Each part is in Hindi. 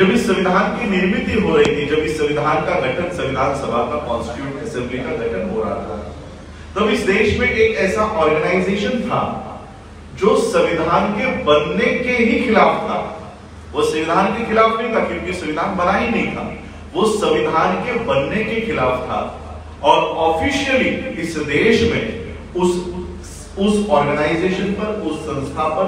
जब इस संविधान की निर्मित हो रही थी, जब इस संविधान का गठन, संविधान सभा का, कॉन्स्टिट्यूंट असेंबली का गठन हो रहा था, तब इस देश में एक ऐसा ऑर्गेनाइजेशन था जो संविधान के बनने के ही खिलाफ था। वो संविधान के खिलाफ नहीं था क्योंकि संविधान बना ही नहीं था, वो संविधान के बनने के खिलाफ था। और ऑफिशियली इस देश में उस ऑर्गेनाइजेशन पर, उस संस्था पर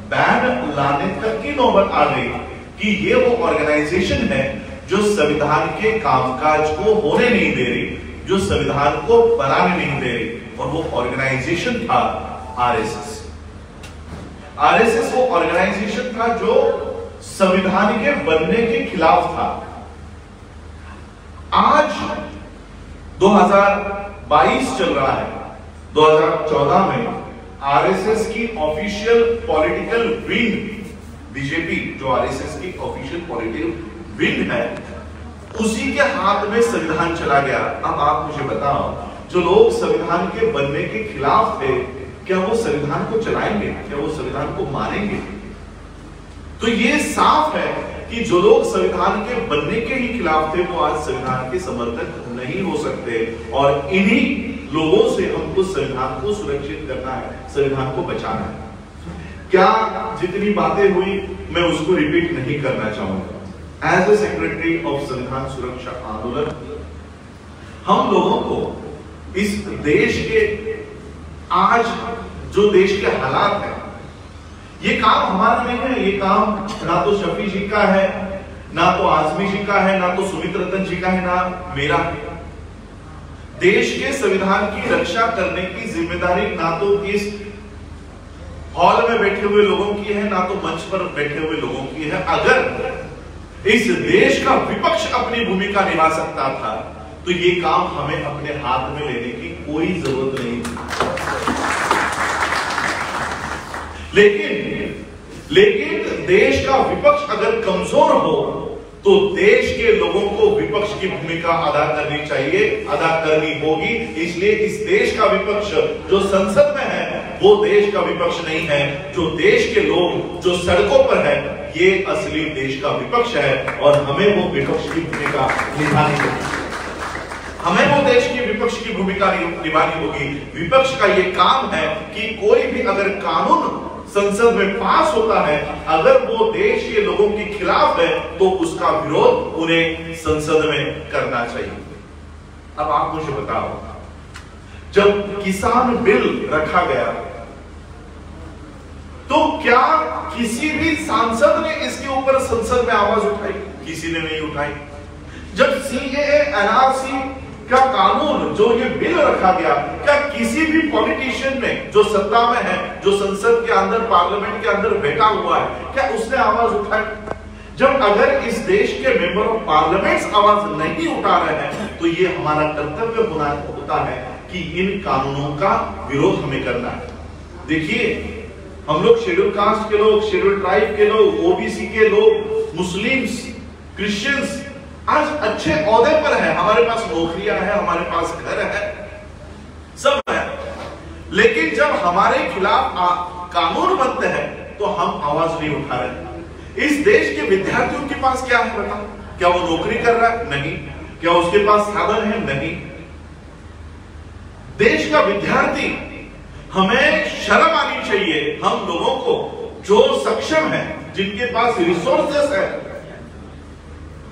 बैन लाने तक की नौबत आ गई कि ये वो ऑर्गेनाइजेशन है जो संविधान के कामकाज को होने नहीं दे रही, जो संविधान को बनाने नहीं दे रही। और वो ऑर्गेनाइजेशन था आरएसएस। आरएसएस वो ऑर्गेनाइजेशन था जो संविधान के बनने के खिलाफ था। आज 2022 चल रहा है, 2014 में आरएसएस की ऑफिशियल पॉलिटिकल विंग बीजेपी, जो आरएसएस की ऑफिशियल पॉलिटिकल विंग है, उसी के हाथ में संविधान चला गया। अब आप मुझे बताओ, जो लोग संविधान के बनने के खिलाफ थे, क्या वो संविधान को चलाएंगे? क्या वो संविधान को मानेंगे? तो ये साफ है कि जो लोग संविधान के बनने के ही खिलाफ थे, वो आज संविधान के समर्थक नहीं हो सकते। और इन्हीं लोगों से हमको संविधान को सुरक्षित करना है, संविधान को बचाना है। क्या जितनी बातें हुई मैं उसको रिपीट नहीं करना चाहूंगा। एज ए सेक्रेटरी ऑफ संविधान सुरक्षा आंदोलन, हम लोगों को इस देश के आज जो देश के हालात हैं, ये काम हमारा नहीं है, ये काम ना तो शफी जी का है, ना तो आजमी जी का है, ना तो सुमित रतन जी का है, ना मेरा है। देश के संविधान की रक्षा करने की जिम्मेदारी ना तो इस हॉल में बैठे हुए लोगों की है, ना तो मंच पर बैठे हुए लोगों की है। अगर इस देश का विपक्ष अपनी भूमिका निभा सकता था, तो ये काम हमें अपने हाथ में लेने की कोई जरूरत नहीं थी। लेकिन देश का विपक्ष अगर कमजोर हो, तो देश के लोगों को विपक्ष की भूमिका अदा करनी चाहिए, अदा करनी होगी। इसलिए इस देश का विपक्ष जो संसद में है, वो देश का विपक्ष नहीं है। जो देश के लोग जो सड़कों पर है, ये असली देश का विपक्ष है। और हमें वो विपक्ष की भूमिका निभानी होगी, हमें वो देश की विपक्ष की भूमिका निभानी होगी। विपक्ष का ये काम है कि कोई भी अगर कानून संसद में पास होता है, अगर वो देश के लोगों के खिलाफ है, तो उसका विरोध उन्हें संसद में करना चाहिए। अब आप मुझे बताओ, जब किसान बिल रखा गया, तो क्या किसी भी सांसद ने इसके ऊपर संसद में आवाज उठाई? किसी ने नहीं उठाई। जब सीएए एनआरसी का कानून, जो ये बिल रखा गया, क्या किसी भी पॉलिटिशियन ने जो सत्ता में है, जो संसद के अंदर, पार्लियामेंट के अंदर बैठा हुआ है, क्या उसने आवाज उठाई? जब अगर इस देश के मेंबर ऑफ पार्लियामेंट आवाज नहीं उठा रहे हैं, तो ये हमारा कर्तव्य होता है कि इन कानूनों का विरोध हमें करना है। देखिए, हम लोग शेड्यूल कास्ट के लोग, शेड्यूल ट्राइब के लोग, ओबीसी के लोग, मुस्लिम्स, क्रिश्चियंस आज अच्छे ओहदे पर है, हमारे पास नौकरियां हैं, हमारे पास घर है, सब है। लेकिन जब हमारे खिलाफ कानून बनते हैं, तो हम आवाज नहीं उठा रहे। इस देश के विद्यार्थियों के पास क्या है बताओ? क्या वो नौकरी कर रहा है? नहीं। क्या उसके पास साधन है? नहीं। देश का विद्यार्थी, हमें शर्म आनी चाहिए हम लोगों को, जो सक्षम है, जिनके पास रिसोर्सेस है,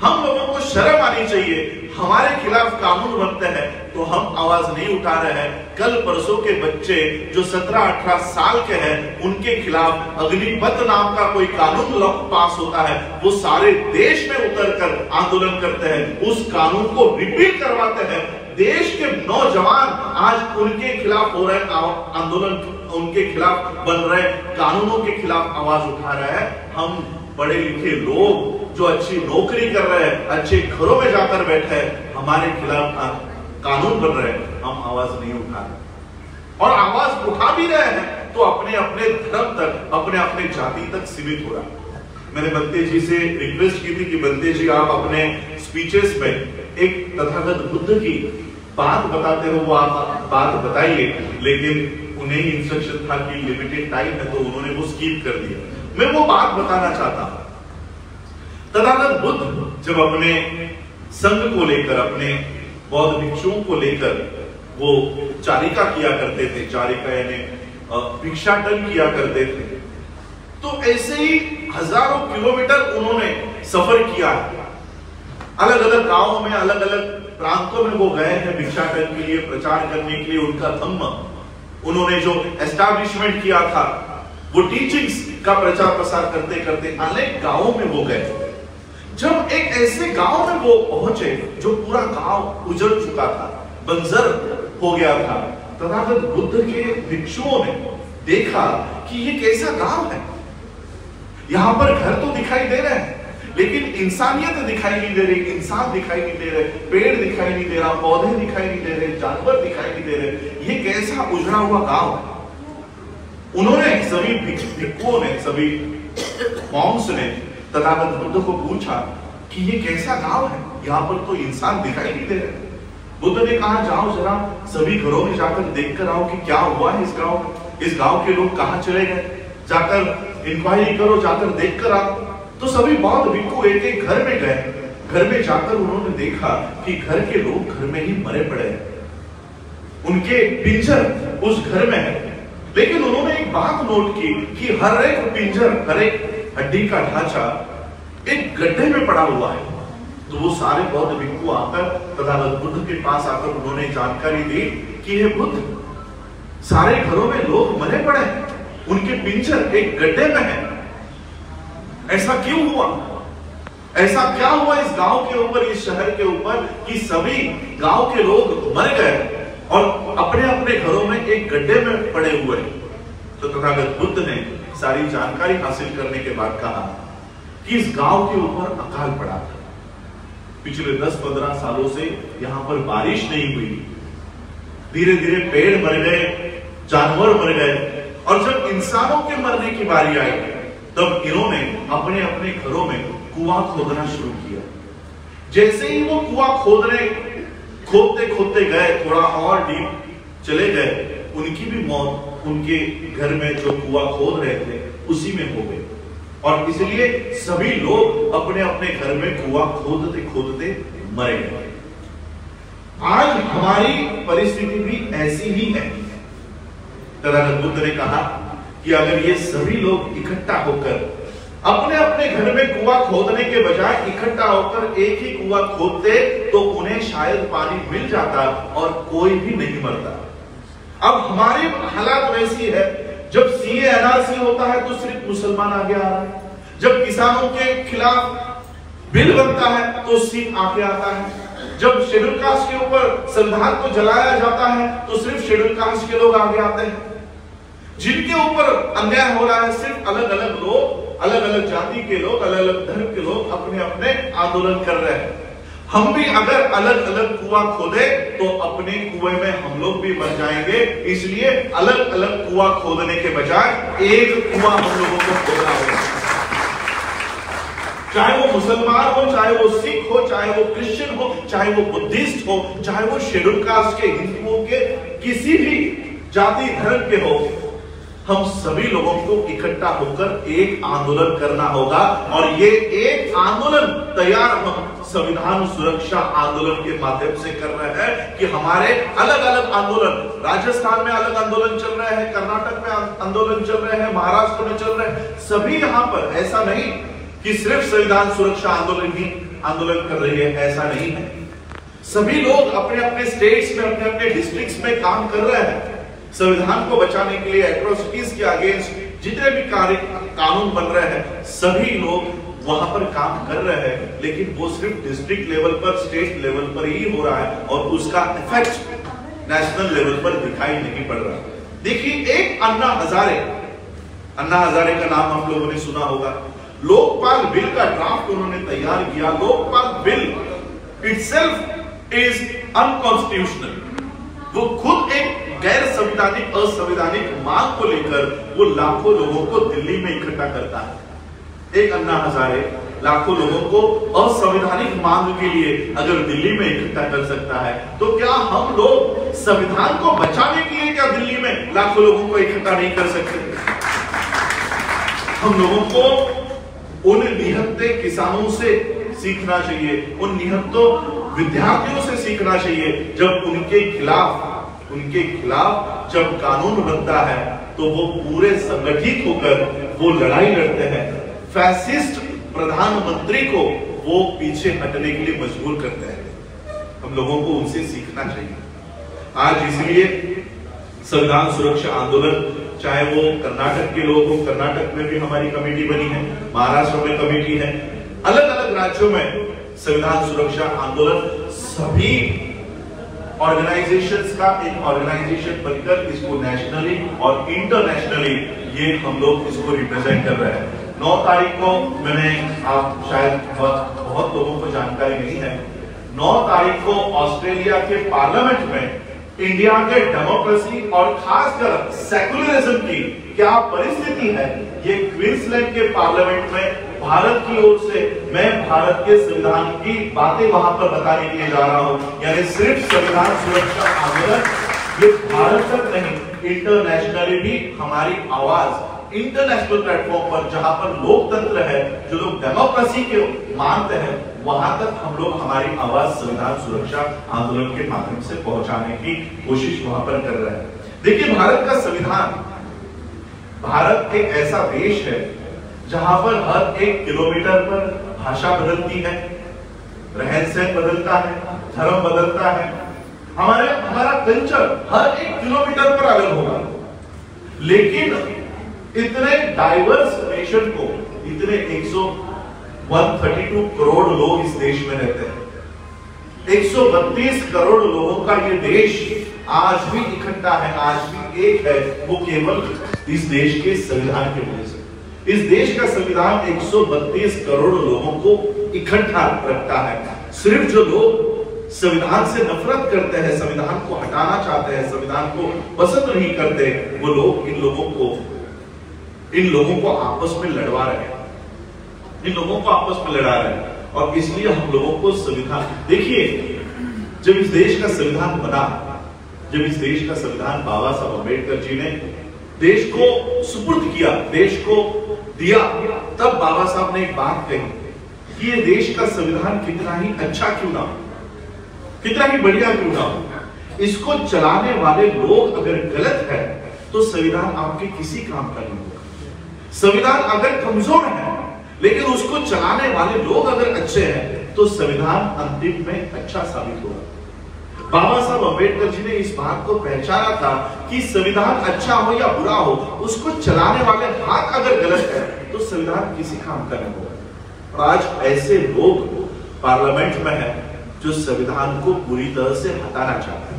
हम लोगों को शर्म आनी चाहिए। हमारे खिलाफ कानून बनते हैं तो हम आवाज नहीं उठा रहे हैं। कल परसों के बच्चे जो 17-18 साल के हैं, उनके खिलाफ अग्निपथ नाम का कोई कानून पास होता है, वो सारे देश में उतरकर आंदोलन करते हैं, उस कानून को रिपीट करवाते हैं। देश के नौजवान आज उनके खिलाफ हो रहे आंदोलन, उनके खिलाफ बन रहे कानूनों के खिलाफ आवाज उठा रहे हैं। हम पढ़े लिखे लोग जो अच्छी नौकरी कर रहे हैं, अच्छे घरों में जाकर बैठे हैं, हमारे खिलाफ कानून बन रहे हैं, हम आवाज नहीं उठा रहे। और आवाज उठा भी रहे हैं तो अपने अपने धर्म तक, अपने अपने जाति तक सीमित हो रहा है। मैंने बंते जी से रिक्वेस्ट की थी कि बंते जी आप अपने स्पीचेस में एक तथागत बुद्ध की बात बताते हो, वो आप बात बताइए। लेकिन उन्हें इंस्ट्रक्शन था कि लिमिटेड टाइम है, तो उन्होंने वो स्किप कर दिया। मैं वो बात बताना चाहता हूं। तथागत बुद्ध जब अपने संघ को लेकर, अपने बौद्ध भिक्षुओं को लेकर वो चारिका किया करते थे, चारिका यानी भिक्षाटन किया करते थे, तो ऐसे ही हजारों किलोमीटर उन्होंने सफर किया। अलग अलग गांवों में, अलग अलग प्रांतों में वो गए हैं भिक्षाटन के लिए, प्रचार करने के लिए। उनका धम्म, उन्होंने जो एस्टैब्लिशमेंट किया था, वो टीचिंग्स का प्रचार प्रसार करते करते अनेक गांवों में वो गए। जब एक ऐसे गांव में वो पहुंचे जो पूरा गांव उजड़ चुका था, बंजर हो गया था, तथागत बुद्ध के भिक्षुओं ने देखा कि ये कैसा गांव है। यहां पर घर तो दिखाई दे रहे हैं, लेकिन इंसानियत दिखाई नहीं दे रही, इंसान दिखाई नहीं दे रहे, पेड़ दिखाई नहीं दे रहा, पौधे दिखाई नहीं दे रहे, जानवर दिखाई नहीं दे रहे। ये कैसा उजड़ा हुआ गांव है। उन्होंने सभी भिक्षुओं ने, सभी मॉन्क्स ने तथागत बुद्ध को पूछा कि ये कैसा गांव है, यहाँ पर तो इंसान दिखाई नहीं दे रहे। बुद्ध ने कहा, जाओ जरा सभी घरों में जाकर देख कर आओ कि क्या हुआ है इस गांव में, इस गांव के लोग कहाँ चले गए, जाकर इंक्वायरी करो, जाकर देख कर आओ। तो सभी बौद्ध भिक्षु एक एक घर में गए। घर में जाकर उन्होंने देखा कि घर के लोग घर में ही मरे पड़े हैं, उनके पिंजर उस घर में है। लेकिन उन्होंने एक बात नोट की कि हर एक पिंजर, हर एक हड्डी का ढांचा एक गड्ढे में पड़ा हुआ है। तो वो सारे बौद्ध भिक्षु आकर तथागत बुद्ध के पास आकर उन्होंने जानकारी दी कि ये बुद्ध, सारे घरों में लोग मरे पड़े हैं, उनके पिंजर एक गड्ढे में है। ऐसा क्यों हुआ? ऐसा क्या हुआ इस गांव के ऊपर, इस शहर के ऊपर कि सभी गांव के लोग मर गए और अपने अपने घरों में एक गड्ढे में पड़े हुए? तो तथागत बुद्ध ने सारी जानकारी हासिल करने के बाद कहा कि इस गांव के ऊपर अकाल पड़ा था। पिछले 10-15 सालों से यहां पर बारिश नहीं हुई, धीरे धीरे पेड़ मर गए, जानवर मर गए, और जब इंसानों के मरने की बारी आई तब इन्होंने अपने अपने घरों में कुआं खोदना शुरू किया। जैसे ही वो कुआं खोदते खोदते गए, थोड़ा और डीप चले गए, उनकी भी मौत उनके घर में जो कुआं खोद रहे थे उसी में हो गई। और इसलिए सभी लोग अपने अपने घर में कुआं खोदते खोदते मरे गए। आज हमारी परिस्थिति भी ऐसी ही है। तथागत बुद्ध ने कहा कि अगर ये सभी लोग इकट्ठा होकर अपने अपने घर में कुआं खोदने के बजाय इकट्ठा होकर एक ही कुआं खोदते तो उन्हें शायद पानी मिल जाता और कोई भी नहीं मरता। अब हमारी हालात वैसी है, जब सीए एनआरसी होता है तो सिर्फ मुसलमान आगे आ रहा है, जब किसानों के खिलाफ बिल बनता है तो सिख आगे आता है, जब शेड्यूल कास्ट के ऊपर संविधान को जलाया जाता है तो सिर्फ शेड्यूल कास्ट के लोग आगे आते हैं। जिनके ऊपर अन्याय हो रहा है, सिर्फ अलग अलग लोग, अलग अलग जाति के लोग, अलग अलग धर्म के लोग अपने अपने आंदोलन कर रहे हैं। हम भी अगर अलग अलग कुआं खोदे तो अपने कुएं में हम लोग भी मर जाएंगे। इसलिए अलग अलग कुआं खोदने के बजाय एक कुआं हम लोगों को खोदना होगा। चाहे वो मुसलमान हो, चाहे वो सिख हो, चाहे वो क्रिश्चियन हो, चाहे वो बुद्धिस्ट हो, चाहे वो शेड्यूल कास्ट के, हिंदुओं के, किसी भी जाति धर्म के हो, हम सभी लोगों को इकट्ठा होकर एक आंदोलन करना होगा। और ये एक आंदोलन तैयार हम संविधान सुरक्षा आंदोलन के माध्यम से कर रहे हैं कि हमारे अलग अलग आंदोलन, राजस्थान में अलग आंदोलन चल रहे हैं, कर्नाटक में आंदोलन चल रहे हैं, महाराष्ट्र में चल रहे हैं, सभी यहां पर, ऐसा नहीं कि सिर्फ संविधान सुरक्षा आंदोलन ही आंदोलन कर रही है, ऐसा नहीं है। सभी लोग अपने अपने स्टेट्स में, अपने अपने डिस्ट्रिक्ट्स में काम कर रहे हैं। संविधान को बचाने के लिए, एट्रोसिटीज के अगेंस्ट जितने भी कानून बन रहे हैं, सभी लोग वहां पर काम कर रहे हैं। लेकिन वो सिर्फ डिस्ट्रिक्ट लेवल पर, स्टेट लेवल पर ही हो रहा है और उसका इफेक्ट नेशनल लेवल पर दिखाई नहीं पड़ रहा। देखिए, एक अन्ना हजारे का नाम हम लोगों ने सुना होगा। लोकपाल बिल का ड्राफ्ट उन्होंने तैयार किया। Lokpal bill itself is unconstitutional. वो खुद एक गैर संवैधानिक, असंवैधानिक मांग को लेकर वो लाखों लोगों को दिल्ली में इकट्ठा करता है। एक अन्ना हजारे लाखों लोगों को असंवैधानिक मांग के लिए अगर दिल्ली में इकट्ठा कर सकता है, तो क्या हम लोग संविधान को बचाने के लिए क्या दिल्ली में लाखों लोगों को इकट्ठा नहीं कर सकते? हम लोगों को उन निहत्थे किसानों से सीखना चाहिए, उन निहत्थों विद्यार्थियों से सीखना चाहिए। जब उनके खिलाफ जब कानून बनता है तो वो पूरे संगठित होकर वो लड़ाई लड़ते हैं। फैसिस्ट प्रधानमंत्री को वो पीछे हटने के लिए मजबूर करते हैं। हम लोगों को उनसे सीखना चाहिए। आज इसलिए संविधान सुरक्षा आंदोलन, चाहे वो कर्नाटक के लोग हो, कर्नाटक में भी हमारी कमेटी बनी है, महाराष्ट्र में कमेटी है, अलग अलग राज्यों में संविधान सुरक्षा आंदोलन, सभी ऑर्गेनाइजेशंस का एक ऑर्गेनाइजेशन बनकर इसको नेशनली और इंटरनेशनली ये हम लोग इसको रिप्रेजेंट कर रहे हैं। 9 तारीख को मैंने, आप शायद बहुत लोगों को जानकारी नहीं है, 9 तारीख को ऑस्ट्रेलिया के पार्लियामेंट में इंडिया के डेमोक्रेसी और खासकर सेकुलरिज्म की क्या परिस्थिति है, ये क्वींसलैंड के पार्लियामेंट में भारत की ओर से मैं भारत के संविधान की बातें वहां पर बताने के लिए जा रहा हूं। यानी सिर्फ संविधान सुरक्षा आंदोलन ये भारत तक नहीं, इंटरनेशनली भी हमारी आवाज इंटरनेशनल प्लेटफॉर्म पर, जहां पर लोकतंत्र है, जो लोग डेमोक्रेसी के मानते हैं, वहां तक हम लोग हमारी आवाज संविधान सुरक्षा आंदोलन के माध्यम से पहुंचाने की कोशिश वहां पर कर रहे हैं। देखिए, भारत का संविधान, भारत एक ऐसा देश है जहां पर हर 1 किलोमीटर पर भाषा बदलती है, रहन सहन बदलता है, धर्म बदलता है, हमारा कल्चर हर 1 किलोमीटर पर अलग होगा। लेकिन इतने डाइवर्स नेशन को, इतने 132 करोड़ लोग इस देश में रहते हैं, 132 करोड़ लोगों का ये देश आज भी इकट्ठा है, आज भी एक है, वो केवल इस देश के संविधान की वजह से। इस देश का संविधान 132 करोड़ लोगों को इकट्ठा रखता है। सिर्फ जो लोग संविधान से नफरत करते हैं, संविधान को हटाना चाहते हैं, संविधान को पसंद नहीं करते, वो लोग इन लोगों को आपस में लड़वा रहे हैं, इन लोगों को आपस में लड़ा रहे हैं। और इसलिए हम लोगों को संविधान, देखिए, जब इस देश का संविधान बना, जब इस देश का संविधान बाबा साहब अम्बेडकर जी ने देश को सुपुर्द किया, देश को दिया, तब बाबा साहब ने एक बात कही कि ये देश का संविधान कितना ही अच्छा क्यों ना हो, कितना ही बढ़िया क्यों ना हो, इसको चलाने वाले लोग अगर गलत है तो संविधान आपके किसी काम का नहीं होगा। संविधान अगर कमजोर है लेकिन उसको चलाने वाले लोग अगर अच्छे हैं तो संविधान अंतिम में अच्छा साबित होगा। बाबा साहब अम्बेडकर जी ने इस बात को पहचाना था कि संविधान अच्छा हो या बुरा हो, उसको चलाने वाले हाथ अगर गलत है तो संविधान किसी काम का नहीं होगा। और आज ऐसे लोग पार्लियामेंट में हैं जो संविधान को पूरी तरह से हटाना चाहते हैं,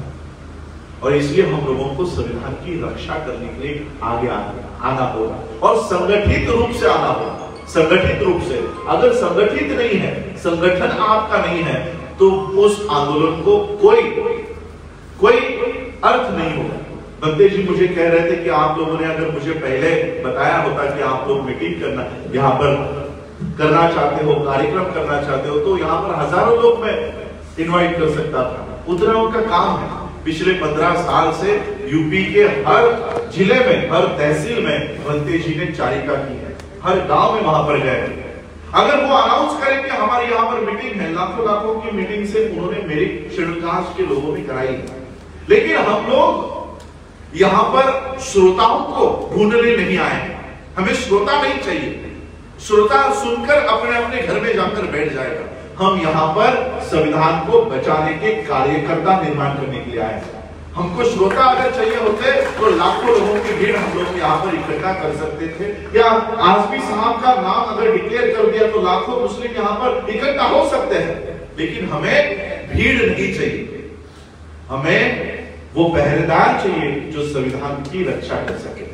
और इसलिए हम लोगों को संविधान की रक्षा करने के लिए आगे आना होगा और संगठित रूप से आना होगा। संगठित रूप से, अगर संगठित नहीं है, संगठन आपका नहीं है, तो उस आंदोलन को कोई अर्थ नहीं होगा। बंदे जी मुझे कह रहे थे कि आप लोगों ने अगर मुझे पहले बताया होता कि आप लोग मीटिंग करना यहाँ पर करना चाहते हो, कार्यक्रम करना चाहते हो, तो यहाँ पर हजारों लोग मैं इनवाइट कर सकता था। उतना उनका काम है। पिछले 15 साल से यूपी के हर जिले में, हर तहसील में बंदे जी ने चारिका की है, हर गांव में वहां पर गए। अगर वो अनाउंस करें कि हमारे यहाँ पर मीटिंग है, लाखों की मीटिंग से उन्होंने मेरी शेड्यूल कास्ट के लोगों ने कराई है, लेकिन हम लोग यहाँ पर श्रोताओं को ढूंढने नहीं आए। हमें श्रोता नहीं चाहिए, श्रोता सुनकर अपने अपने घर में जाकर बैठ जाएगा। हम यहाँ पर संविधान को बचाने के कार्यकर्ता निर्माण करने के लिए आए हैं। हमको श्रोता अगर चाहिए होते तो लाखों लोगों की भीड़ हम लोग यहाँ पर इकट्ठा कर सकते थे, या आजमी साहब का नाम अगर डिक्लेयर कर दिया तो लाखों मुस्लिम यहाँ पर इकट्ठा हो सकते हैं। लेकिन हमें भीड़ नहीं चाहिए, हमें वो पहरेदार चाहिए जो संविधान की रक्षा कर सके।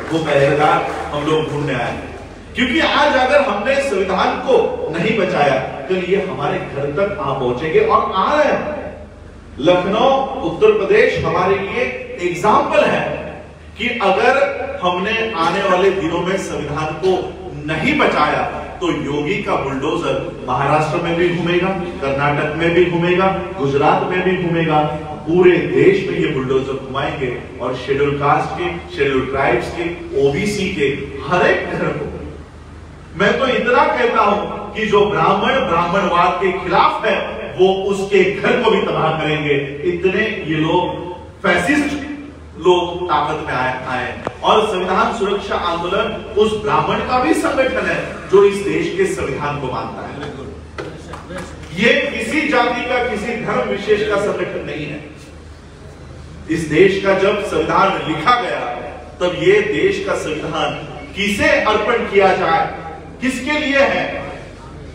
वो पहरेदार हम लोग ढूंढने आए हैं, क्योंकि आज अगर हमने संविधान को नहीं बचाया तो ये हमारे घर तक आ पहुंचेंगे और आ रहे हैं। लखनऊ उत्तर प्रदेश हमारे लिए एग्जाम्पल है कि अगर हमने आने वाले दिनों में संविधान को नहीं बचाया तो योगी का बुलडोजर महाराष्ट्र में भी घूमेगा, कर्नाटक में भी घूमेगा, गुजरात में भी घूमेगा, पूरे देश में ये बुलडोजर घुमाएंगे और शेड्यूल कास्ट के, शेड्यूल ट्राइब्स के, ओबीसी के हर एक घर को मैं तो इतना कहता हूं कि जो ब्राह्मणवाद के खिलाफ है वो उसके घर को भी तबाह करेंगे। इतने ये लोग फैसिस्ट लोग ताकत में आए। और संविधान सुरक्षा आंदोलन उस ब्राह्मण का भी संगठन है जो इस देश के संविधान को मानता है। ये किसी जाति का, किसी धर्म विशेष का संगठन नहीं है। इस देश का जब संविधान लिखा गया तब ये देश का संविधान किसे अर्पण किया जाए, किसके लिए है,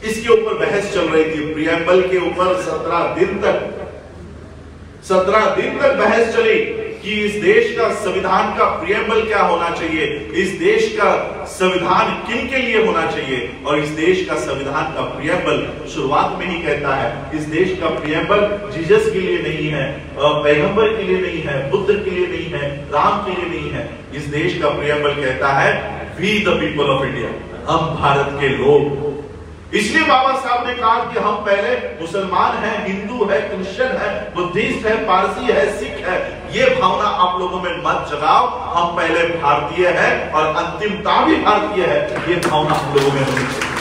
इसके ऊपर बहस चल रही थी। प्रियम्बल के ऊपर 17 दिन तक बहस चली कि इस देश का संविधान का प्रियम्बल क्या होना चाहिए, इस देश का संविधान किन के लिए होना चाहिए। और इस देश का संविधान का प्रियम्बल शुरुआत में ही कहता है, इस देश का प्रियम्बल जीसस के लिए नहीं है, पैगंबर के लिए नहीं है, बुद्ध के लिए नहीं है, राम के लिए नहीं है। इस देश का प्रियम्बल कहता है we the people of India, हम भारत के लोग। इसलिए बाबा साहब ने कहा कि हम पहले मुसलमान हैं, हिंदू है, क्रिश्चियन है, बुद्धिस्ट है, पारसी है, सिख है। ये भावना आप लोगों में मत जगाओ। हम पहले भारतीय हैं और अंतिमता भी भारतीय है, ये भावना हम लोगों में होनी चाहिए।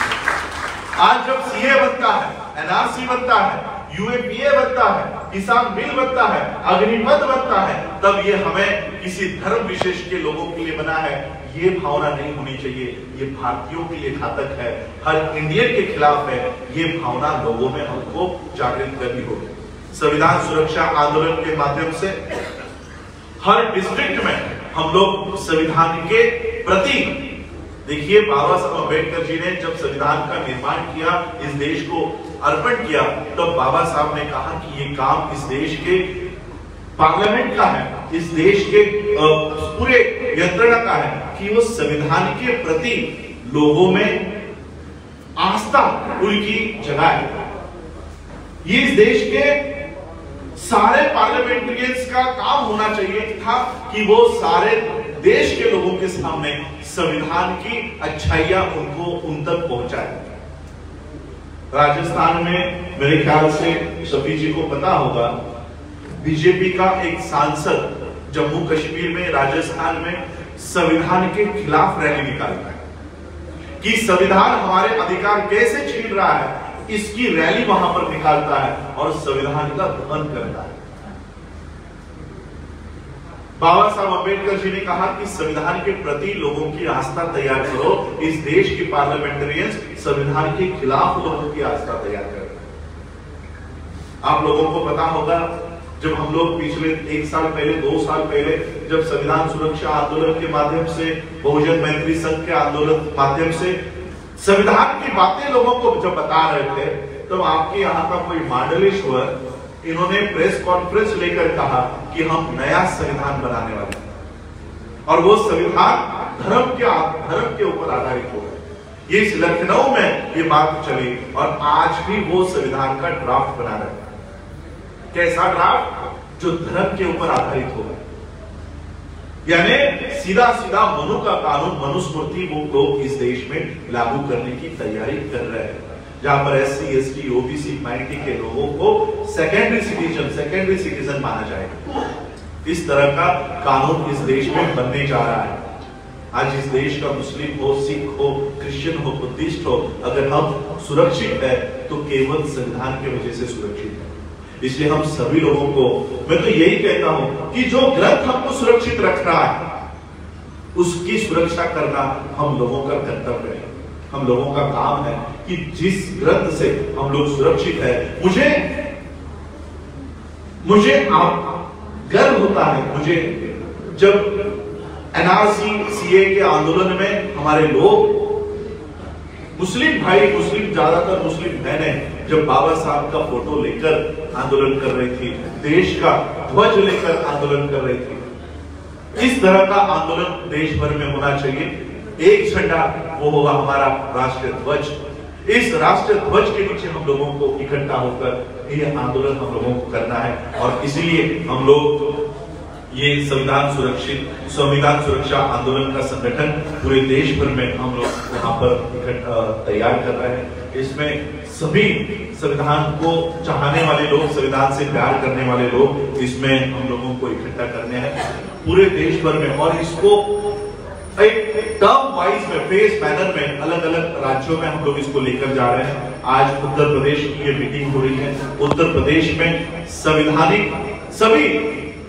आज जब सीए बनता है, एनआरसी बनता है, यूएपीए बनता है, किसान बिल बनता है, अग्निपथ बनता है, तब ये हमें किसी धर्म विशेष के लोगों के लिए बना है, ये भावना नहीं होनी चाहिए। ये भारतीयों के लिए घातक है, हर इंडियन के खिलाफ है। ये भावना लोगों में हमको जागृत करनी होगी। संविधान सुरक्षा आंदोलन के माध्यम से हर डिस्ट्रिक्ट में हम लोग संविधान के प्रति, देखिए बाबा साहब अम्बेडकर जी ने जब संविधान का निर्माण किया, इस देश को अर्पण किया, तब बाबा साहब ने कहा कि ये काम इस देश के पार्लियामेंट का है, इस देश के पूरे यंत्रणा का है कि वो संविधान के प्रति लोगों में आस्था उनकी जगाए। ये इस देश के सारे पार्लियामेंटेरियंस का काम होना चाहिए था कि वो सारे देश के लोगों के सामने संविधान की अच्छाइयां उन तक पहुंचाए। राजस्थान में मेरे ख्याल से सभी जी को पता होगा, बीजेपी का एक सांसद जम्मू कश्मीर में, राजस्थान में संविधान के खिलाफ रैली निकालता है कि संविधान हमारे अधिकार कैसे छीन रहा है, इसकी रैली वहां पर निकालता है और संविधान का दमन करता है। बाबा साहब अम्बेडकर जी ने कहा कि संविधान के प्रति लोगों की आस्था तैयार करो। इस देश की पार्लियामेंटेरियंस संविधान के खिलाफ लोगों की आस्था तैयार कर रहे हैं। आप लोगों को पता होगा, जब हम लोग पिछले 1 साल पहले, 2 साल पहले, जब संविधान सुरक्षा आंदोलन के माध्यम से, बहुजन मैत्री संघ के आंदोलन माध्यम से संविधान की बातें लोगों को जब बता रहे थे, तब आपके यहाँ का कोई मंडलेश्वर, इन्होंने प्रेस कॉन्फ्रेंस लेकर कहा कि हम नया संविधान बनाने वाले हैं और वो संविधान धर्म के ऊपर आधारित होगा। ये इस लखनऊ में ये बात चली और आज भी वो संविधान का ड्राफ्ट बना रहे हैं। कैसा ड्राफ्ट? जो धर्म के ऊपर आधारित होगा, यानी सीधा सीधा मनु का कानून, मनुस्मृति वो लोग इस देश में लागू करने की तैयारी कर रहे हैं, जहां पर SC, ST, OBC, माइनॉरिटी के लोगों को सेकेंडरी सिटीजन माना जाएगा। इस तरह का कानून इस देश में बनने जा रहा है। आज इस देश का मुस्लिम हो, सिख हो, क्रिश्चियन हो, बुद्धिस्ट हो, अगर हम सुरक्षित है तो केवल संविधान की वजह से सुरक्षित है। इसलिए हम सभी लोगों को, मैं तो यही कहता हूं कि जो ग्रंथ हमको सुरक्षित रख रहा है उसकी सुरक्षा करना हम लोगों का कर्तव्य है, हम लोगों का काम है कि जिस ग्रंथ से हम लोग सुरक्षित है, मुझे आप गर्व होता है, मुझे जब NRC CA के आंदोलन में हमारे लोग, मुस्लिम भाई, ज्यादातर मुस्लिम बहनें जब बाबा साहब का फोटो लेकर आंदोलन कर रही थी, देश का ध्वज लेकर आंदोलन कर रही थी। इस तरह का आंदोलन देश भर में होना चाहिए। एक झंडा वो होगा हमारा राष्ट्रीय ध्वज। इस राष्ट्रीय ध्वज के नीचे हम लोगों को इकट्ठा होकर ये आंदोलन हम लोगों को करना है और इसीलिए हम लोग ये संविधान सुरक्षा आंदोलन का संगठन पूरे देश भर में हम लोग यहाँ पर तैयार कर रहे हैं। इसमें सभी संविधान को चाहने वाले लोग, संविधान से प्यार करने वाले लोग, इसमें हम लोगों को इकट्ठा करने हैं पूरे देश भर में। और इसको एक टर्म वाइज में, फेस मैनर में अलग अलग राज्यों में हम लोग इसको लेकर जा रहे हैं। आज उत्तर प्रदेश की ये मीटिंग हो रही है। उत्तर प्रदेश में संविधानिक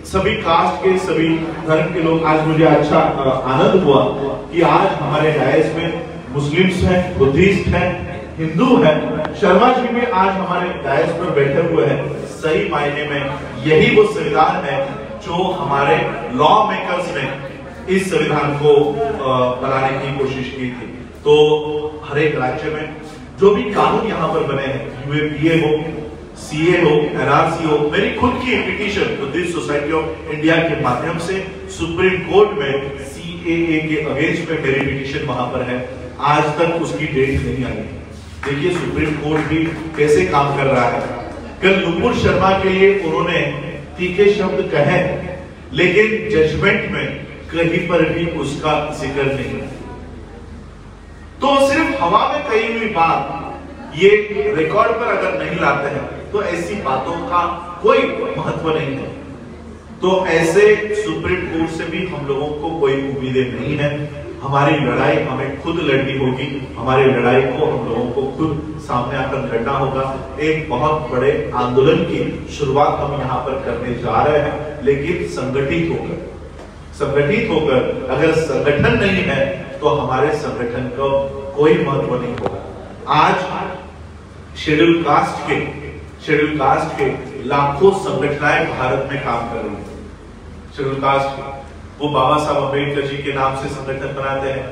सभी कास्ट के, सभी धर्म के लोग, आज मुझे अच्छा आनंद हुआ कि आज हमारे डायस में मुस्लिम्स हैं, बुद्धिस्ट हैं, हिंदू हैं। शर्मा जी भी आज हमारे डायस पर बैठे हुए हैं। सही मायने में यही वो संविधान है जो हमारे लॉ मेकर्स ने इस संविधान को बनाने की कोशिश की थी। तो हर एक राज्य में जो भी कानून यहाँ पर बने हैं, यूएपीए हो, सीए हो, एनआरसी हो, मेरी खुद की petition Buddhist society of India के माध्यम से सुप्रीम कोर्ट में सीएए के अगेंस्ट में मेरी पिटीशन वहां पर है। आज तक उसकी डेट नहीं आई। देखिए सुप्रीम कोर्ट भी कैसे काम कर रहा है। कल नुपुर शर्मा के लिए उन्होंने तीखे शब्द कहे, लेकिन जजमेंट में कहीं पर भी उसका जिक्र नहीं। तो सिर्फ हवा में कही हुई बात ये रिकॉर्ड पर अगर नहीं लाते हैं तो ऐसी बातों का कोई महत्व नहीं है। तो ऐसे सुप्रीम कोर्ट से भी हम लोगों को कोई उम्मीदें नहीं है। हमारी लड़ाई हमें खुद लड़नी होगी। हमारी लड़ाई को हम लोगों को खुद सामने आकर लड़ना होगा। एक बहुत बड़े आंदोलन की शुरुआत हम यहाँ पर करने जा रहे हैं, लेकिन संगठित होकर। अगर संगठन नहीं है तो हमारे संगठन का कोई महत्व नहीं होगा। आज शेड्यूल कास्ट के लाखों संगठनाएं भारत में काम कर रही है। शेड्यूल कास्ट वो बाबा साहब अम्बेडकर जी के नाम से संगठन बनाते हैं,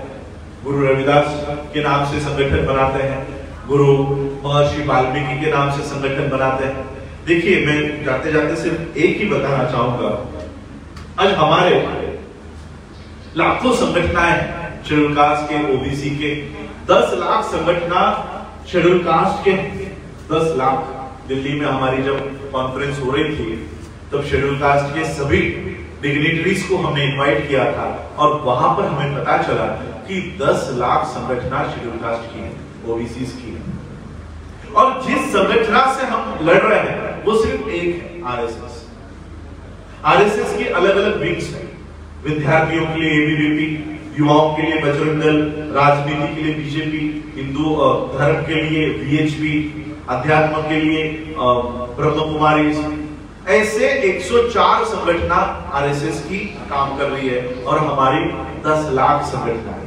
गुरु रविदास के नाम से संगठन बनाते हैं, गुरु महर्षि वाल्मीकि के नाम से संगठन बनाते हैं। देखिए मैं जाते जाते सिर्फ एक ही बताना चाहूंगा, आज हमारे लाखों संगठनाएं शेड्यूल कास्ट के, ओबीसी के, 10 लाख संगठना शेड्यूल कास्ट के, 10 लाख। दिल्ली में हमारी जब कॉन्फ्रेंस हो रही थी तब शेड्यूल कास्ट के सभी डिग्निटरीज को हमने इनवाइट किया था और वहां पर हमें पता चला कि 10 लाख संगठना शेड्यूल कास्ट की है, ओबीसी की है। और जिस संगठना से हम लड़ रहे हैं वो सिर्फ एक है, आरएसएस की अलग अलग विंग्स हैं। विद्यार्थियों के लिए एबीवीपी, युवाओं के लिए बजरंग दल, राजनीति के लिए बीजेपी, हिंदू धर्म के लिए वीएचपी, अध्यात्म के लिए ब्रह्म कुमारी। ऐसे 104 संगठना आरएसएस की काम कर रही है और हमारी 10 लाख संगठन,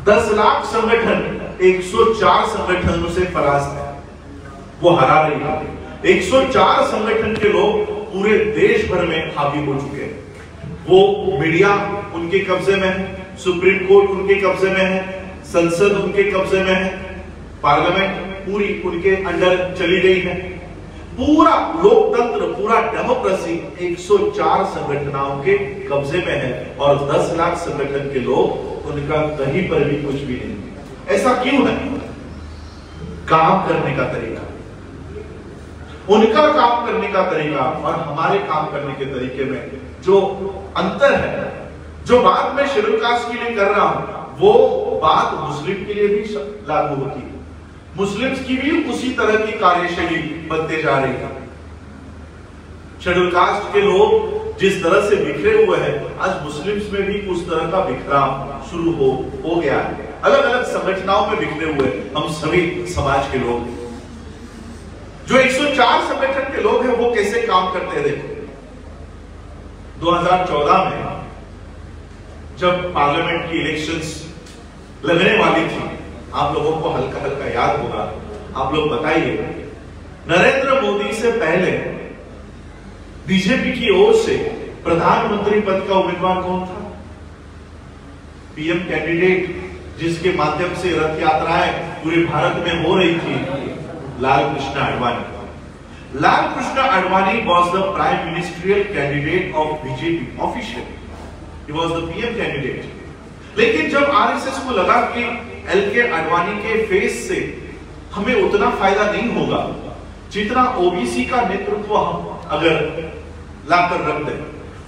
10 लाख संगठन 104 संगठनों से परास्त है, वो हरा रही है। 104 संगठन के लोग पूरे देश भर में हावी हो चुके हैं। वो मीडिया उनके कब्जे में है, सुप्रीम कोर्ट उनके कब्जे में है, संसद उनके कब्जे में है, पार्लियामेंट पूरी उनके अंडर चली गई है। पूरा लोकतंत्र, पूरा डेमोक्रेसी 104 संगठनों के कब्जे में है और 10 लाख संगठन के लोग उनका कहीं पर भी कुछ भी नहीं। ऐसा क्यों है? काम करने का तरीका, उनका काम करने का तरीका और हमारे काम करने के तरीके में जो अंतर है, जो बात मैं शेड्यूल कास्ट के लिए कर रहा हूं वो बात मुस्लिम के लिए भी लागू होती है। मुस्लिम्स की भी उसी तरह की कार्यशैली बनते जा रही है। शेड्यूल कास्ट के लोग जिस तरह से बिखरे हुए हैं, आज मुस्लिम्स में भी उस तरह का बिखराव शुरू हो गया है। अलग अलग संगठनों में बिखरे हुए हम सभी समाज के लोग, जो 104 संगठन के लोग हैं वो कैसे काम करते हैं। देखो 2014 में जब पार्लियामेंट की इलेक्शंस लगने वाली थी, आप लोगों को हल्का हल्का याद होगा, आप लोग बताइए, नरेंद्र मोदी से पहले बीजेपी की ओर से प्रधानमंत्री पद का उम्मीदवार कौन था? पीएम कैंडिडेट जिसके माध्यम से रथ यात्राएं पूरे भारत में हो रही थी, Lal Krishna Advani. Lal Krishna Advani was the prime ministerial candidate of BJP officially. He was the PM candidate. लेकिन जब आरएसएस को लगा कि एलके आडवाणी के फेस से हमें उतना फायदा नहीं होगा जितना ओबीसी का नेतृत्व हम अगर लाकर रख दें,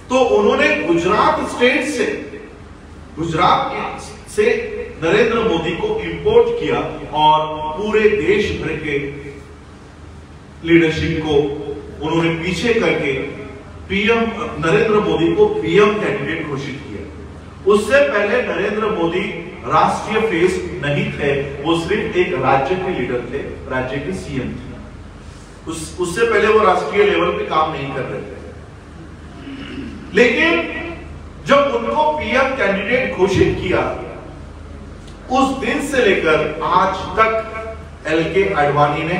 तो उन्होंने गुजरात से नरेंद्र मोदी को इंपोर्ट किया और पूरे देश भर के लीडरशिप को उन्होंने पीछे करके पीएम नरेंद्र मोदी को पीएम कैंडिडेट घोषित किया। उससे पहले नरेंद्र मोदी राष्ट्रीय फेस नहीं थे, वो सिर्फ एक राज्य के लीडर थे, राज्य के सीएम थे। उससे पहले वो राष्ट्रीय लेवल पे काम नहीं कर रहे थे। लेकिन जब उनको पीएम कैंडिडेट घोषित किया, उस दिन से लेकर आज तक एलके आडवाणी ने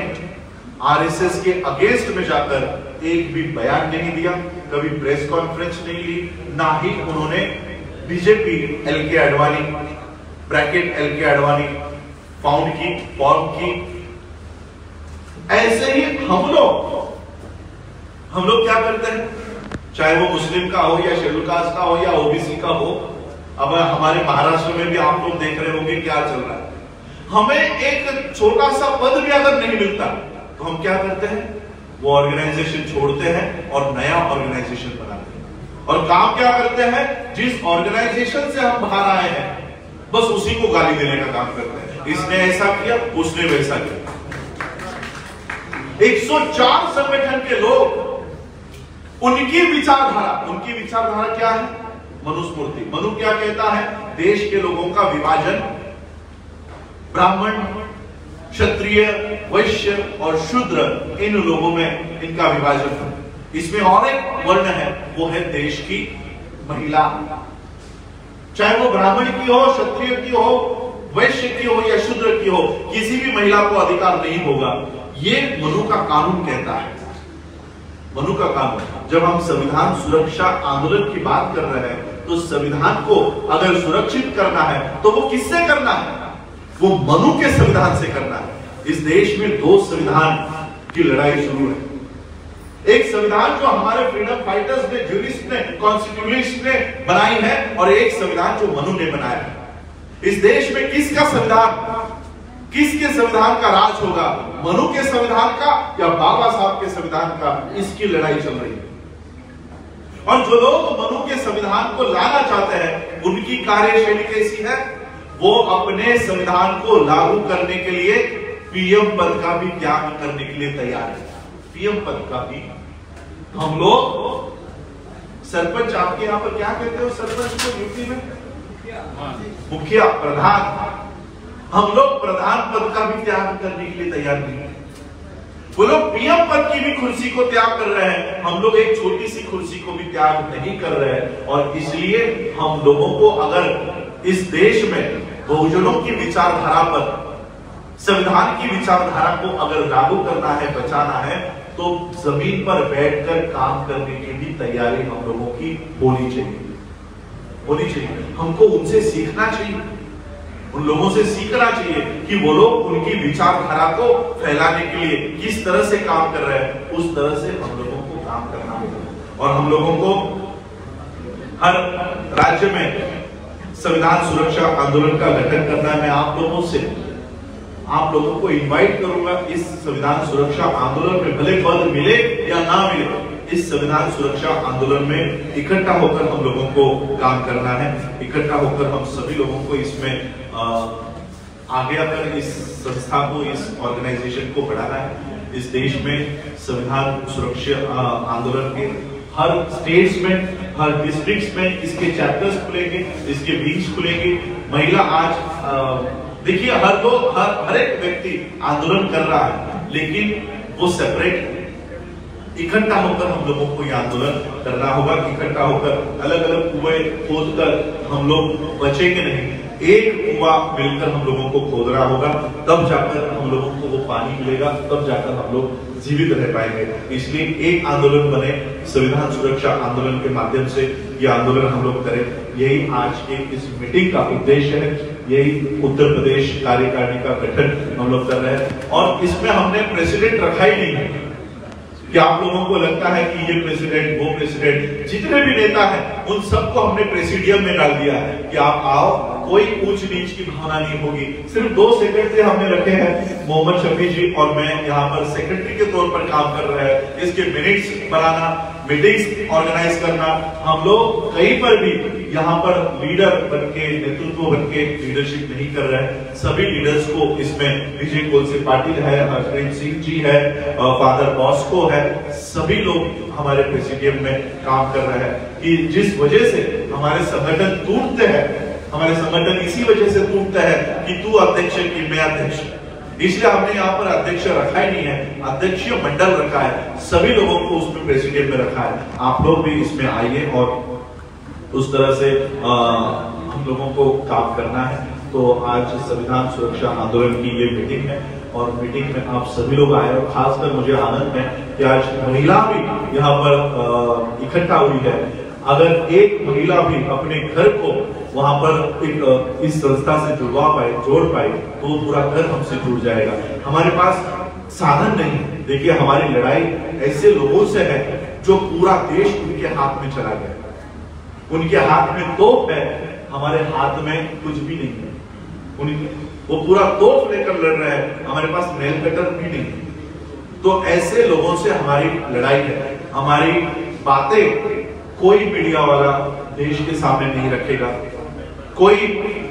आरएसएस के अगेंस्ट में जाकर एक भी बयान नहीं दिया, कभी प्रेस कॉन्फ्रेंस नहीं ली, ना ही उन्होंने BJP L K Advani bracket L K Advani found की, फॉर्म की। ऐसे ही हम लोग क्या करते हैं, चाहे वो मुस्लिम का हो या शेड्यूल कास्ट का हो या ओबीसी का हो। अब हमारे महाराष्ट्र में भी आप लोग देख रहे होंगे क्या चल रहा है। हमें एक छोटा सा पद भी अगर नहीं मिलता तो हम क्या करते हैं, वो ऑर्गेनाइजेशन छोड़ते हैं और नया ऑर्गेनाइजेशन बनाते हैं। और काम क्या करते हैं, जिस ऑर्गेनाइजेशन से हम बाहर आए हैं बस उसी को गाली देने का काम करते हैं। इसने ऐसा किया, उसने वैसा किया। 104 संगठन के लोग, उनकी विचारधारा क्या है, मनुस्मृति। मनु क्या कहता है, देश के लोगों का विभाजन ब्राह्मण, क्षत्रिय, वैश्य और शूद्र, इन लोगों में इनका विभाजन है। इसमें और एक वर्ण है, वो है देश की महिला। चाहे वो ब्राह्मण की हो, क्षत्रिय की हो, वैश्य की हो या शूद्र की हो, किसी भी महिला को अधिकार नहीं होगा। ये मनु का कानून कहता है। मनु का कानून। जब हम संविधान सुरक्षा आंदोलन की बात कर रहे हैं तो संविधान को अगर सुरक्षित करना है तो वो किससे करना है, वो मनु के संविधान से करना है। इस देश में दो संविधान की लड़ाई शुरू है। एक संविधान जो हमारे फ्रीडम फाइटर्स ने, ज्यूरिस्ट ने, कॉन्स्टिट्यूशनिस्ट ने बनाई है, और एक संविधान जो मनु ने बनाया है। इस देश में किसका संविधान, किसके संविधान का राज होगा, मनु के संविधान का या बाबा साहब के संविधान का, इसकी लड़ाई चल रही है। और जो लोग मनु के संविधान को लाना चाहते हैं, उनकी कार्यशैली कैसी है, वो अपने संविधान को लागू करने के लिए पीएम पद का भी त्याग करने के लिए तैयार है। पीएम पद का भी। हम लोग सरपंच, आपके यहां पर क्या कहते हो सरपंच को यूपी में, मुखिया, प्रधान, हम लोग प्रधान पद का भी त्याग करने के लिए तैयार नहीं है। वो लोग पीएम पद की भी कुर्सी को त्याग कर रहे हैं, हम लोग एक छोटी सी कुर्सी को भी त्याग नहीं कर रहे हैं। और इसलिए हम लोगों को अगर इस देश में बहुजनों की विचारधारा पर, संविधान की विचारधारा को अगर लागू करना है, बचाना है, तो जमीन पर बैठकर काम करने की भी तैयारी हम लोगों की होनी चाहिए। हमको उनसे सीखना चाहिए, उन लोगों से सीखना चाहिए कि वो लोग उनकी विचारधारा को फैलाने के लिए किस तरह से काम कर रहे हैं, उस तरह से हम लोगों को काम करना होगा। और हम लोगों को हर राज्य में संविधान सुरक्षा आंदोलन का गठन करना है। मैं आप लोगों को इनवाइट करूंगा इस संविधान सुरक्षा आंदोलन में, भले पद मिले या ना मिले, इस संविधान सुरक्षा आंदोलन में इकट्ठा होकर हम लोगों को काम करना है। इकट्ठा होकर हम सभी लोगों को इसमें आगे आकर इस संस्था को, इस ऑर्गेनाइजेशन को बढ़ाना है। इस देश में संविधान सुरक्षा आंदोलन के हर स्टेट्स में, हर डिस्ट्रिक्ट्स में इसके चैप्टर्स खुलेंगे, इसके विंग्स खुलेंगे। महिला आज देखिए, हर एक व्यक्ति आंदोलन कर रहा है, लेकिन वो सेपरेट, इकट्ठा होकर हम लोगों को यह आंदोलन करना होगा। इकट्ठा होकर अलग अलग कुएं खोदकर हम लोग बचेंगे नहीं, एक कुआं मिलकर हम लोगों को खोदना होगा, तब जाकर हम लोगों को वो पानी मिलेगा, तब जाकर हम लोग जीवित रह पाएंगे। इसलिए एक आंदोलन बने, संविधान सुरक्षा आंदोलन के माध्यम से ये आंदोलन हम लोग करें। यही आज के इस मीटिंग का उद्देश्य है। यही उत्तर प्रदेश कार्यकारिणी का गठन हम लोग कर रहे हैं। और इसमें हमने प्रेसिडेंट रखा ही नहीं है कि आप लोगों को लगता है कि ये प्रेसिडेंट, वो प्रेसिडेंट, जितने भी नेता हैं उन सबको हमने प्रेसिडियम में डाल दिया है कि आप आओ, कोई ऊंच नीच की भावना नहीं होगी। सिर्फ 2 सेक्रेटरी हमने रखे हैं, मोहम्मद शफी जी और मैं यहाँ पर सेक्रेटरी के तौर पर काम कर रहे हैं। इसके मिनट्स बनाना, मीटिंग्स ऑर्गेनाइज करना, हम लोग कहीं पर भी यहाँ पर लीडर बनके, नेतृत्व बनके लीडरशिप नहीं कर रहे हैं। सभी लीडर्स को इसमें विजय कोलसे पाटिल है, हरप्रीत सिंह जी है, फादर बॉस्को है, सभी लोग हमारे प्रेसिडियम में काम कर रहे हैं कि जिस वजह से हमारे संगठन टूटते हैं, हमारे संगठन इसी वजह से टूटता है कि तू अध्यक्ष है कि मैं अध्यक्ष, इसलिए हमने यहाँ पर अध्यक्ष रखा ही नहीं है, अध्यक्षीय मंडल रखा है, सभी लोगों को उसमें प्रेसिडेंट में रखा है। आप लोग भी इसमें आइए और उस तरह से हम लोगों को काम करना है। तो आज संविधान सुरक्षा आंदोलन की ये मीटिंग है और मीटिंग में आप सभी लोग आए और खासकर मुझे आनंद है कि आज महिला भी यहाँ पर इकट्ठा हुई है। अगर एक महिला भी अपने घर को वहां पर एक इस संस्था से जुड़वा पाए, जोड़ पाए, तो पूरा घर हमसे जुड़ जाएगा। हमारे पास साधन नहीं, देखिए हमारी लड़ाई ऐसे लोगों से है जो पूरा देश उनके हाथ में चला गया, उनके हाथ में तोप है, हमारे हाथ में कुछ भी नहीं है। वो पूरा तोप लेकर लड़ रहे हैं, हमारे पास नेल कटर भी नहीं है। तो ऐसे लोगों से हमारी लड़ाई है। हमारी बातें कोई मीडिया वाला देश के सामने नहीं रखेगा, कोई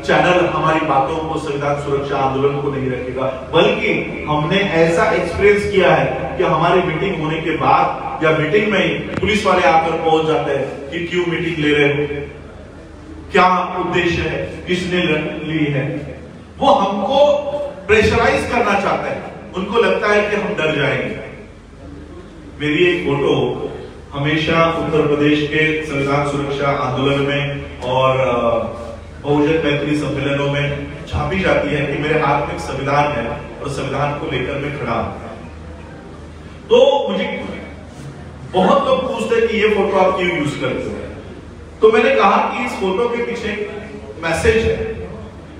चैनल हमारी बातों को, संविधान सुरक्षा आंदोलन को नहीं रखेगा, बल्कि हमने ऐसा एक्सपीरियंस किया है कि हमारी मीटिंग होने के बाद या मीटिंग में ही पुलिस वाले आकर पहुंच जाते हैं कि क्यों मीटिंग ले रहे हो, क्या उद्देश्य है, किसने ली है। वो हमको प्रेशराइज करना चाहते हैं, उनको लगता है कि हम डर जाएंगे। मेरी एक फोटो हमेशा उत्तर प्रदेश के संविधान सुरक्षा आंदोलन में और बहुजन मैत्री सम्मेलनों में छापी जाती है कि मेरे हाथ में एक संविधान है और संविधान को लेकर मैं खड़ा हूं। तो मुझे बहुत लोग पूछते हैं कि ये फोटो आप क्यों यूज करते हो, तो मैंने कहा कि इस फोटो के पीछे मैसेज है।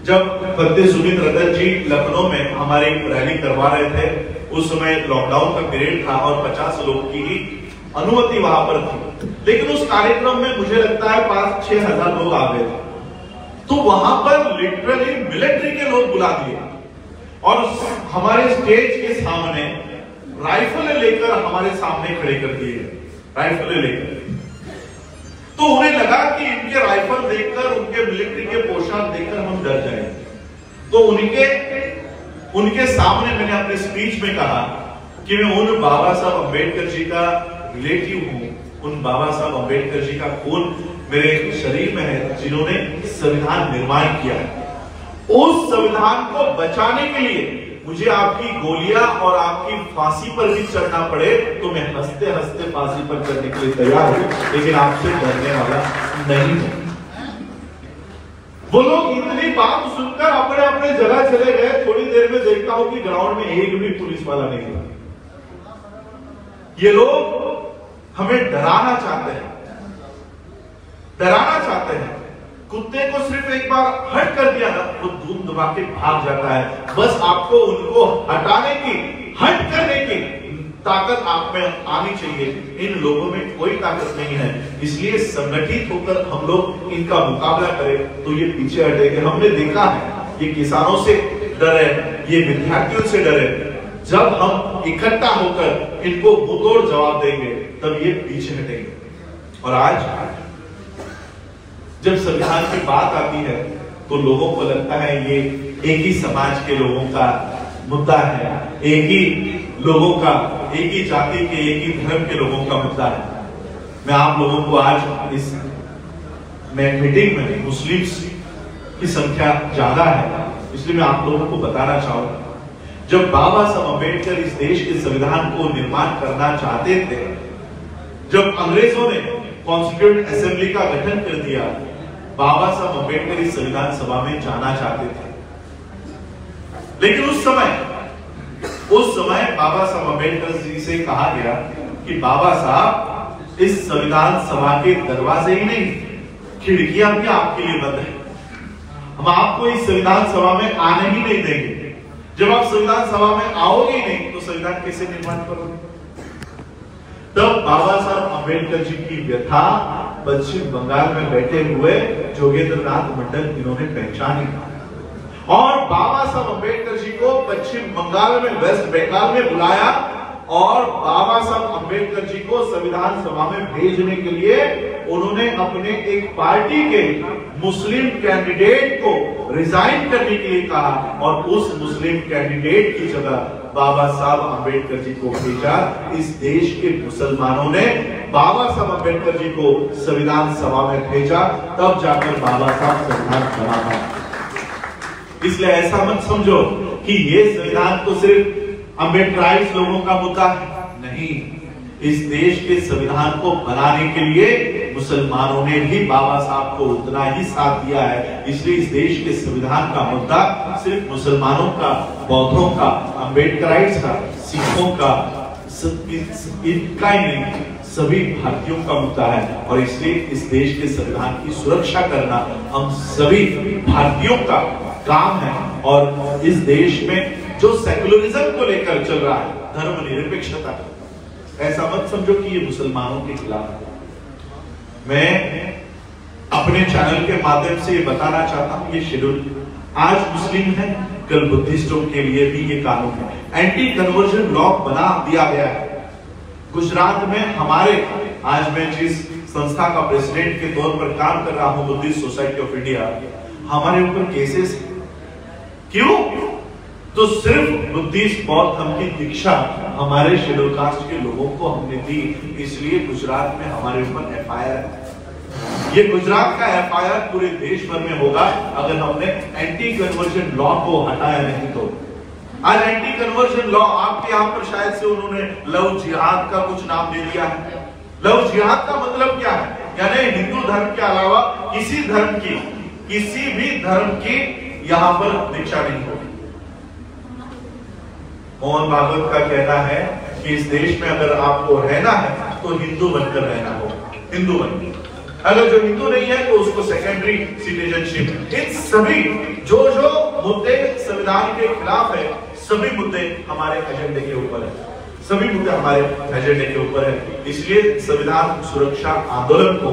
जब पंडित सुमित रतन जी लखनऊ में हमारी रैली करवा रहे थे, उस समय लॉकडाउन का पीरियड था और 50 लोग की अनुमति वहां पर थी, लेकिन उस कार्यक्रम में मुझे लगता है 5-6 हजार लोग आ गए थे। तो वहां पर लिटरली मिलिट्री के लोग बुला दिए और हमारे स्टेज के सामने राइफल लेकर हमारे सामने खड़े कर दिए, राइफल लेकर। तो उन्हें लगा कि इनके राइफल देखकर, उनके मिलिट्री के पोशाक देखकर हम डर जाएंगे। तो उनके सामने मैंने अपने स्पीच में कहा कि मैं उन बाबा साहब अम्बेडकर जी का रिलेटिव हूं, उन बाबा साहब अम्बेडकर जी का खून मेरे शरीर में है, जिन्होंने संविधान निर्माण किया है। उस संविधान को बचाने के लिए मुझे आपकी गोलियां और आपकी फांसी पर भी चढ़ना पड़े तो मैं हंसते हंसते फांसी पर चढ़ने के लिए तैयार हूं, लेकिन आपसे डरने वाला नहीं हूं। वो लोग इतनी बात सुनकर अपने अपने जगह चले गए। थोड़ी देर में देखता हूं कि ग्राउंड में एक भी पुलिस वाला नहीं था। ये लोग हमें डराना चाहते हैं, डराना चाहते हैं। कुत्ते को सिर्फ एक बार हट कर दिया ना, वो धूम दबा के भाग जाता है। बस आपको उनको हटाने की, हट करने की ताकत आप में आनी चाहिए। इन लोगों में कोई ताकत नहीं है, इसलिए संगठित होकर हम लोग इनका मुकाबला करें तो ये पीछे हटेंगे। हमने देखा है ये किसानों से डरे, ये विद्यार्थियों से डरे। जब हम इकट्ठा होकर इनको मुंहतोड़ जवाब देंगे तब ये पीछे हटेंगे। और आज जब संविधान की बात आती है तो लोगों को लगता है ये एक ही समाज के लोगों का मुद्दा है, एक ही लोगों का, एक ही जाति के, एक ही धर्म के लोगों का मुद्दा है। मैं आप लोगों को आज इस मीटिंग में मुस्लिम्स की संख्या ज्यादा है, इसलिए मैं आप लोगों को बताना चाहूंगा, जब बाबा साहब अम्बेडकर इस देश के संविधान को निर्माण करना चाहते थे, जब अंग्रेजों ने कॉन्स्टिट्यूएंट असेंबली का गठन कर दिया, बाबा साहब अम्बेडकर इस संविधान सभा में जाना चाहते थे। लेकिन उस समय बाबा साहब अम्बेडकर जी से कहा गया कि बाबा साहब इस संविधान सभा के दरवाजे ही नहीं, खिड़कियां भी आपके लिए बंद है, हम आपको इस संविधान सभा में आने ही नहीं देंगे। जब आप संविधान सभा में आओगे ही नहीं तो संविधान कैसे निर्माण करोगे? तब बाबा साहब अम्बेडकर जी की व्यथा पश्चिम बंगाल में बैठे हुए जोगेंद्र नाथ मंडल इन्होंने पहचानी और बाबा साहब अम्बेडकर जी को पश्चिम बंगाल में, वेस्ट बंगाल में बुलाया और बाबा साहब अंबेडकर जी को संविधान सभा में भेजने के लिए उन्होंने अपने एक पार्टी के मुस्लिम कैंडिडेट को रिजाइन करने के लिए कहा और उस मुस्लिम कैंडिडेट की जगह बाबा साहब अंबेडकर जी को भेजा। इस देश के मुसलमानों ने बाबा साहब अंबेडकर जी को संविधान सभा में भेजा, तब जाकर बाबा साहब संविधान बना था। इसलिए ऐसा मत समझो कि ये संविधान तो सिर्फ अम्बेडकराइट लोगों का मुद्दा है, नहीं। इस देश के संविधान को बनाने के लिए मुसलमानों ने भी बाबा साहब को उतना ही साथ दिया है। इसलिए इस देश के संविधान का मुद्दा सिर्फ मुसलमानों का, बौद्धों का, अम्बेडकराइट्स का, सिखों का, इनका ही नहीं, सभी भारतीयों का मुद्दा है। और इसलिए इस देश के संविधान की सुरक्षा करना हम सभी भारतीयों का काम है। और इस देश में जो सेकुलरिज्म को लेकर चल रहा है, धर्मनिरपेक्षता, ऐसा मत समझो कि ये मुसलमानों के खिलाफ है। मैं अपने चैनल के माध्यम से ये बताना चाहता हूं, ये शेड्यूल आज मुस्लिम है, कल बुद्धिस्टों के लिए भी ये कानून है। एंटी कन्वर्जन लॉ बना दिया गया है गुजरात में। हमारे आज मैं जिस संस्था का प्रेसिडेंट के तौर पर काम कर रहा हूं, बुद्धिस्ट सोसाइटी ऑफ इंडिया, हमारे ऊपर केसेस क्यों? तो सिर्फ बुद्धिस्ट बौद्ध धर्म की दीक्षा हमारे शेड्यूल कास्ट के लोगों को हमने दी, इसलिए गुजरात में हमारे ऊपर एफआईआर है। ये गुजरात का एफआईआर पूरे देश भर में होगा अगर हमने एंटी कन्वर्जन लॉ को हटाया नहीं तो। आज एंटी कन्वर्जन लॉ आपके यहाँ पर शायद से उन्होंने लव जिहाद का कुछ नाम दे दिया है। लव जिहाद का मतलब क्या है? यानी हिंदू धर्म के अलावा किसी धर्म की, किसी भी धर्म की यहाँ पर दीक्षा नहीं होगी। मोहन भागवत का कहना है कि इस देश में अगर आपको रहना है तो हिंदू बनकर रहना होगा, हिंदू बनकर। अगर जो हिंदू नहीं है तो उसको सेकेंडरी सिटीजनशिप। इन सभी जो मुद्दे संविधान के खिलाफ है, सभी मुद्दे हमारे एजेंडे के ऊपर है, सभी मुद्दे हमारे एजेंडे के ऊपर है। इसलिए संविधान सुरक्षा आंदोलन को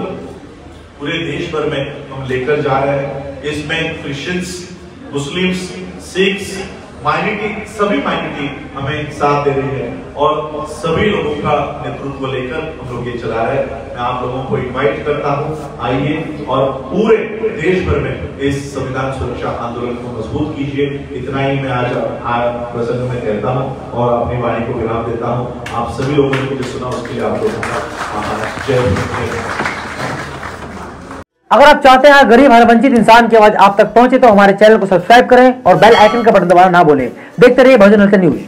पूरे देश भर में हम लेकर जा रहे हैं। इसमें क्रिश्चियंस, मुस्लिम्स, सिख्स, माइनॉरिटी, सभी माइनॉरिटी हमें साथ दे रही है और सभी लोगों का नेतृत्व लेकर हम लोग ये चला रहे हैं। मैं आप लोगों को इनवाइट करता हूं, आइए और पूरे देश भर में इस संविधान सुरक्षा आंदोलन को मजबूत कीजिए। इतना ही मैं आज प्रसंग में कहता हूं और अपनी वाणी को विराम देता हूं। आप सभी लोगों ने मुझे सुना, उसके लिए आप लोगों का जय हिंद। अगर आप चाहते हैं गरीब हर वंचित इंसान की आवाज आप तक पहुंचे तो हमारे चैनल को सब्सक्राइब करें और बेल आइकन का बटन दबाना ना भूलें। देखते रहिए बहुजन हलचल न्यूज।